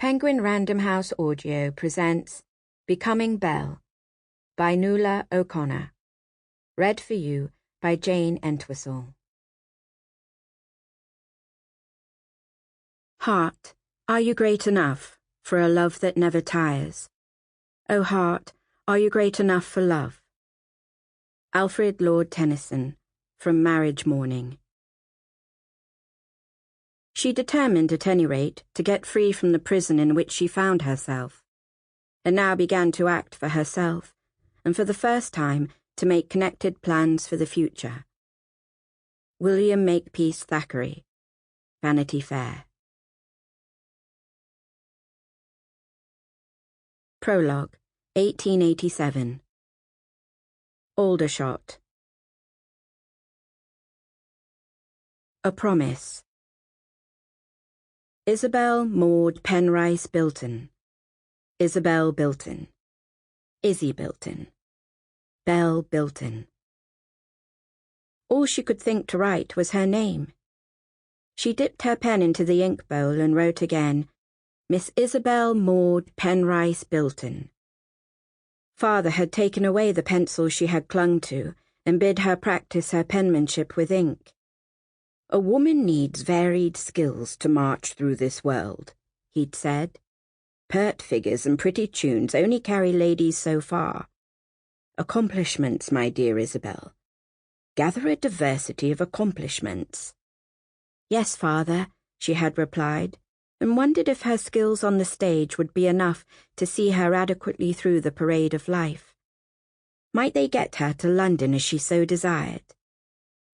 Penguin Random House Audio presents Becoming Belle by Nuala O'Connor. Read for you by Jayne Entwistle. Heart, are you great enough for a love that never tires? O heart, are you great enough for love? Alfred Lord Tennyson, from Marriage Morning. She determined, at any rate, to get free from the prison in which she found herself, and now began to act for herself, and for the first time to make connected plans for the future. William Makepeace Thackeray, Vanity Fair. Prologue, 1887. Aldershot. A Promise. Isabel Maud Penrice Bilton, Isabel Bilton, Izzy Bilton, Belle Bilton. All she could think to write was her name. She dipped her pen into the ink bowl and wrote again, Miss Isabel Maud Penrice Bilton. Father had taken away the pencil she had clung to and bid her practice her penmanship with ink. A woman needs varied skills to march through this world, he'd said. Pert figures and pretty tunes only carry ladies so far. Accomplishments, my dear Isabel. Gather a diversity of accomplishments. Yes, father, she had replied, and wondered if her skills on the stage would be enough to see her adequately through the parade of life. Might they get her to London as she so desired?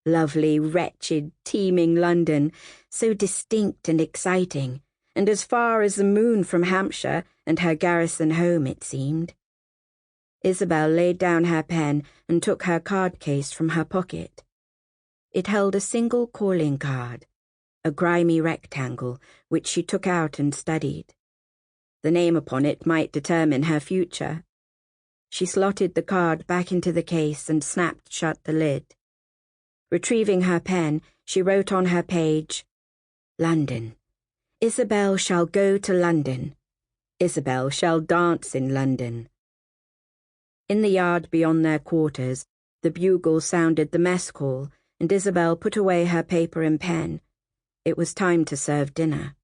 Lovely, wretched, teeming London, so distinct and exciting, and as far as the moon from Hampshire and her garrison home, it seemed. Isabel laid down her pen and took her card case from her pocket. It held a single calling card, a grimy rectangle, which she took out and studied. The name upon it might determine her future. She slotted the card back into the case and snapped shut the lid. Retrieving her pen, she wrote on her page, London. Isabel shall go to London. Isabel shall dance in London. In the yard beyond their quarters, the bugle sounded the mess call, and Isabel put away her paper and pen. It was time to serve dinner.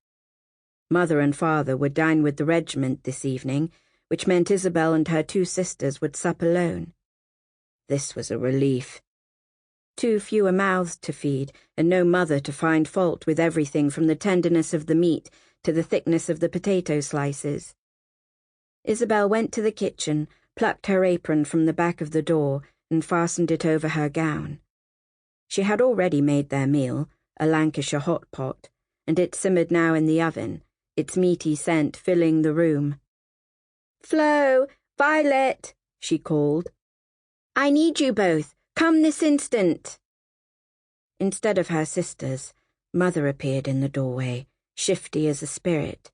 Mother and father would dine with the regiment this evening, which meant Isabel and her two sisters would sup alone. This was a relief. Too fewer mouths to feed, and no mother to find fault with everything from the tenderness of the meat to the thickness of the potato slices. Isabel went to the kitchen, plucked her apron from the back of the door, and fastened it over her gown. She had already made their meal, a Lancashire hot pot, and it simmered now in the oven, its meaty scent filling the room. "Flo! Violet!" she called. "I need you both. Come this instant." Instead of her sisters, Mother appeared in the doorway, shifty as a spirit.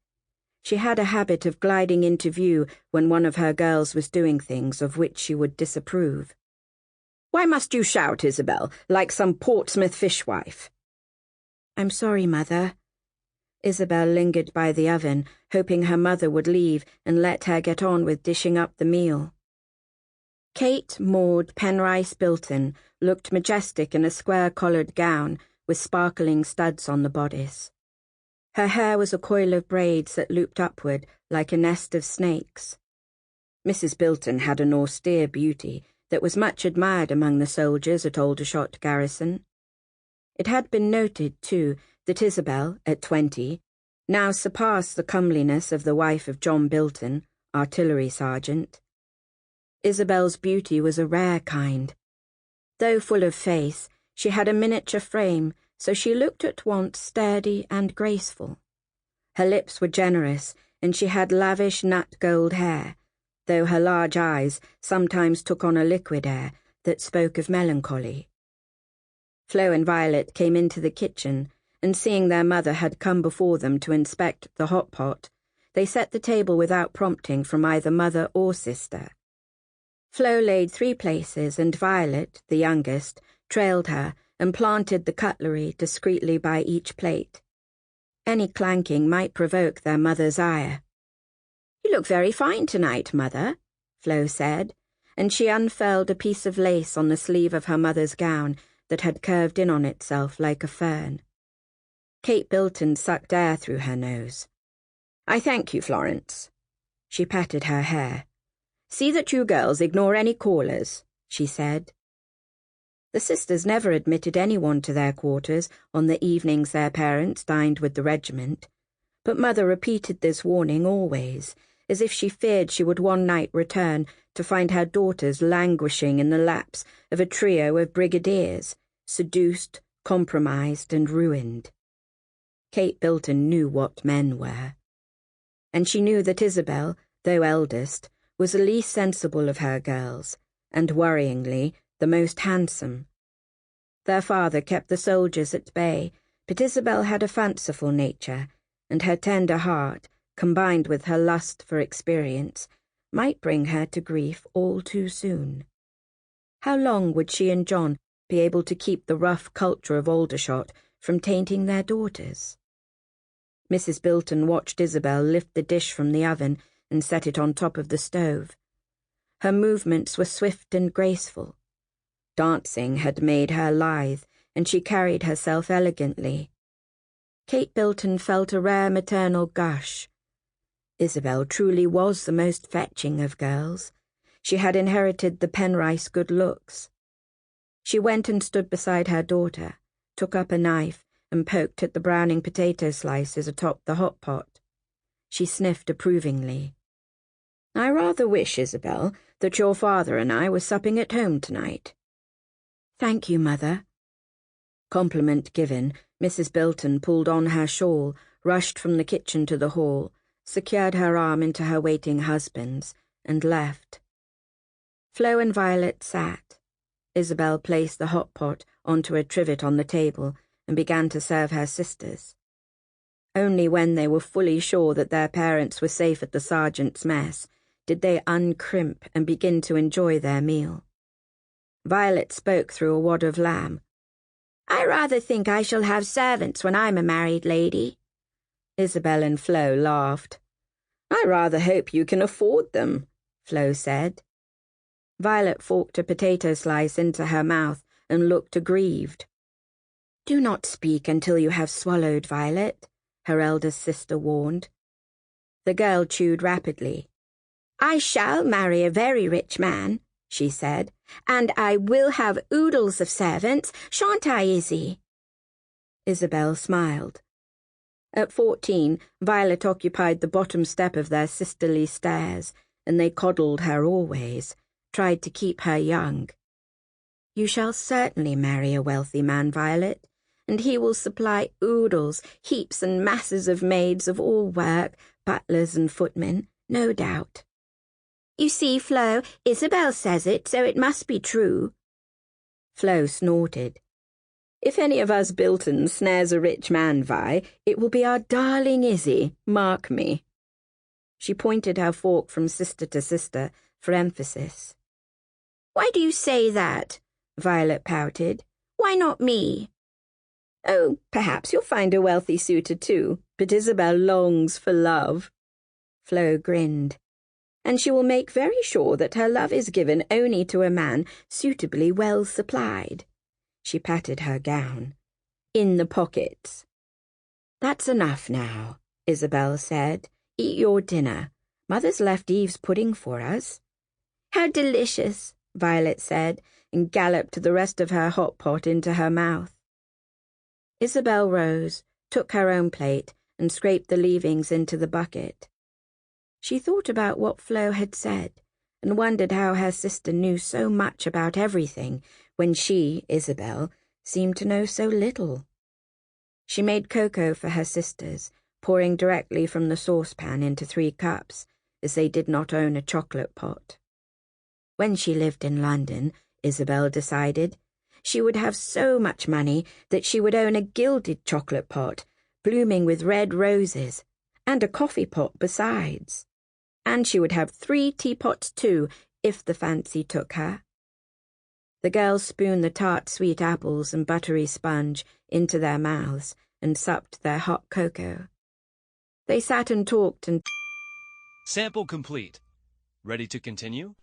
She had a habit of gliding into view when one of her girls was doing things of which she would disapprove. "Why must you shout, Isabel, like some Portsmouth fishwife?" "I'm sorry, Mother." Isabel lingered by the oven, hoping her mother would leave and let her get on with dishing up the meal. Kate Maud Penrice Bilton looked majestic in a square-collared gown with sparkling studs on the bodice. Her hair was a coil of braids that looped upward like a nest of snakes. Mrs. Bilton had an austere beauty that was much admired among the soldiers at Aldershot garrison. It had been noted, too, that Isabel, at 20, now surpassed the comeliness of the wife of John Bilton, artillery sergeant. Isabel's beauty was a rare kind. Though full of face, she had a miniature frame, so she looked at once sturdy and graceful. Her lips were generous, and she had lavish nut-gold hair, though her large eyes sometimes took on a liquid air that spoke of melancholy. Flo and Violet came into the kitchen, and seeing their mother had come before them to inspect the hot pot, they set the table without prompting from either mother or sister. Flo laid 3 places, and Violet, the youngest, trailed her and planted the cutlery discreetly by each plate. Any clanking might provoke their mother's ire. "You look very fine tonight, Mother," Flo said, and she unfurled a piece of lace on the sleeve of her mother's gown that had curved in on itself like a fern. Kate Bilton sucked air through her nose. "I thank you, Florence." She patted her hair. "See that you girls ignore any callers," she said. The sisters never admitted anyone to their quarters on the evenings their parents dined with the regiment, but Mother repeated this warning always, as if she feared she would one night return to find her daughters languishing in the laps of a trio of brigadiers, seduced, compromised, and ruined. Kate Bilton knew what men were. And she knew that Isabel, though eldest, was the least sensible of her girls, and, worryingly, the most handsome. Their father kept the soldiers at bay, but Isabel had a fanciful nature, and her tender heart, combined with her lust for experience, might bring her to grief all too soon. How long would she and John be able to keep the rough culture of Aldershot from tainting their daughters? Mrs. Bilton watched Isabel lift the dish from the oven and set it on top of the stove. Her movements were swift and graceful. Dancing had made her lithe, and she carried herself elegantly. Kate Bilton felt a rare maternal gush. Isabel truly was the most fetching of girls. She had inherited the Penrice good looks. She went and stood beside her daughter, took up a knife, and poked at the browning potato slices atop the hot pot. She sniffed approvingly. "I rather wish, Isabel, that your father and I were supping at home tonight." "Thank you, Mother." Compliment given, Mrs. Bilton pulled on her shawl, rushed from the kitchen to the hall, secured her arm into her waiting husband's, and left. Flo and Violet sat. Isabel placed the hot pot onto a trivet on the table and began to serve her sisters. Only when they were fully sure that their parents were safe at the sergeant's mess did they uncrimp and begin to enjoy their meal. Violet spoke through a wad of lamb. "I rather think I shall have servants when I'm a married lady." Isabel and Flo laughed. "I rather hope you can afford them," Flo said. Violet forked a potato slice into her mouth and looked aggrieved. "Do not speak until you have swallowed, Violet," her eldest sister warned. The girl chewed rapidly. "I shall marry a very rich man," she said, "and I will have oodles of servants, shan't I, Izzy?" Isabel smiled. At 14, Violet occupied the bottom step of their sisterly stairs, and they coddled her always, tried to keep her young. "You shall certainly marry a wealthy man, Violet, and he will supply oodles, heaps and masses of maids of all work, butlers and footmen, no doubt." "You see, Flo, Isabel says it, so it must be true." Flo snorted. "If any of us Biltons snares a rich man, Vi, it will be our darling Izzy, mark me." She pointed her fork from sister to sister for emphasis. "Why do you say that?" Violet pouted. "Why not me?" "Oh, perhaps you'll find a wealthy suitor too, but Isabel longs for love." Flo grinned. "And she will make very sure that her love is given only to a man suitably well supplied." She patted her gown. "In the pockets." "That's enough now," Isabel said. "Eat your dinner. Mother's left Eve's pudding for us." "How delicious," Violet said, and galloped the rest of her hot pot into her mouth. Isabel rose, took her own plate, and scraped the leavings into the bucket. She thought about what Flo had said, and wondered how her sister knew so much about everything when she, Isabel, seemed to know so little. She made cocoa for her sisters, pouring directly from the saucepan into 3 cups, as they did not own a chocolate pot. When she lived in London, Isabel decided, she would have so much money that she would own a gilded chocolate pot, blooming with red roses, and a coffee pot besides. And she would have 3 teapots too, if the fancy took her. The girls spooned the tart sweet apples and buttery sponge into their mouths and supped their hot cocoa. They sat and talked and Sample complete. Ready to continue?